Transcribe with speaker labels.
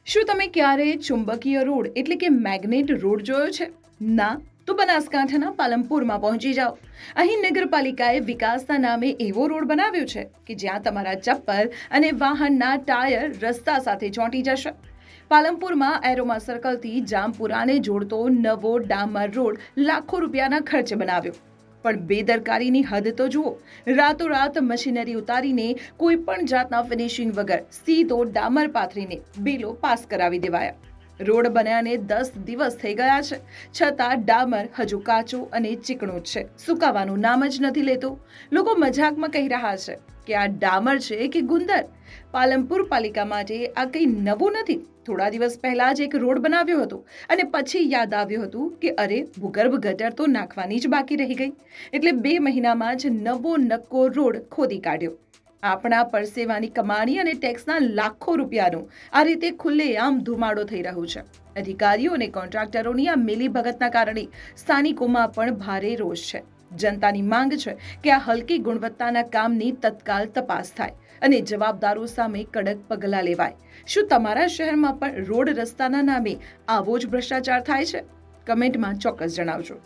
Speaker 1: શું તમે ક્યારેય ચુંબકીય રોડ એટલે કે મેગ્નેટ રોડ જોયો છે? ના? તો બનાસકાંઠાના પાલનપુરમાં પહોંચી જાઓ. અહીં નગરપાલિકાએ વિકાસના નામે એવો રોડ બનાવ્યો છે કે જ્યાં તમારા ચપ્પલ અને વાહનના ટાયર રસ્તા સાથે ચોંટી જશે. પાલનપુરમાં એરોમા સર્કલથી જામપુરાને જોડતો નવો ડામર રોડ લાખો રૂપિયાના ખર્ચે બનાવ્યો. પણ બેદરકારીની હદ તો જુઓ. રાતોરાત મશીનરી ઉતારીને કોઈ પણ જાતના ફિનિશિંગ વગર સીધો ડામર પાથરીને બિલો પાસ કરાવી દેવાયા. રોડ બન્યાને 10 દિવસ થઈ ગયા છે, છતાં ડામર હજુ કાચો અને ચીકણો જ છે, સુકાવાનું નામ જ નથી લેતો. લોકો મજાકમાં કહી રહ્યા છે કે આ ડામર છે કે ગુંદર. પાલનપુર પાલિકા માટે આ કંઈ નવું નથી. થોડા દિવસ પહેલા જ એક રોડ બનાવ્યો હતો અને પછી યાદ આવ્યું હતું કે અરે, ભૂગર્ભ ગટર તો નાખવાની જ બાકી રહી ગઈ. એટલે 2 મહિનામાં જ નવો નક્કો રોડ ખોદી કાઢ્યો. આપણા પરસેવાની કમાણી અને ટેક્સના લાખો રૂપિયાનું આ રીતે ખુલ્લેઆમ ધુમાડો થઈ રહ્યું છે. અધિકારીઓ અને કોન્ટ્રાક્ટરોની આ મિલીભગતના કારણે સ્થાનિકોમાં પણ ભારે રોષ છે. જનતાની માંગ છે કે આ હલકી ગુણવત્તાના કામની તત્કાલ તપાસ થાય અને જવાબદારો સામે કડક પગલાં લેવાય. શું તમારા શહેરમાં પણ રોડ રસ્તાના નામે આવો જ ભ્રષ્ટાચાર થાય છે? કમેન્ટમાં ચોક્કસ જણાવજો.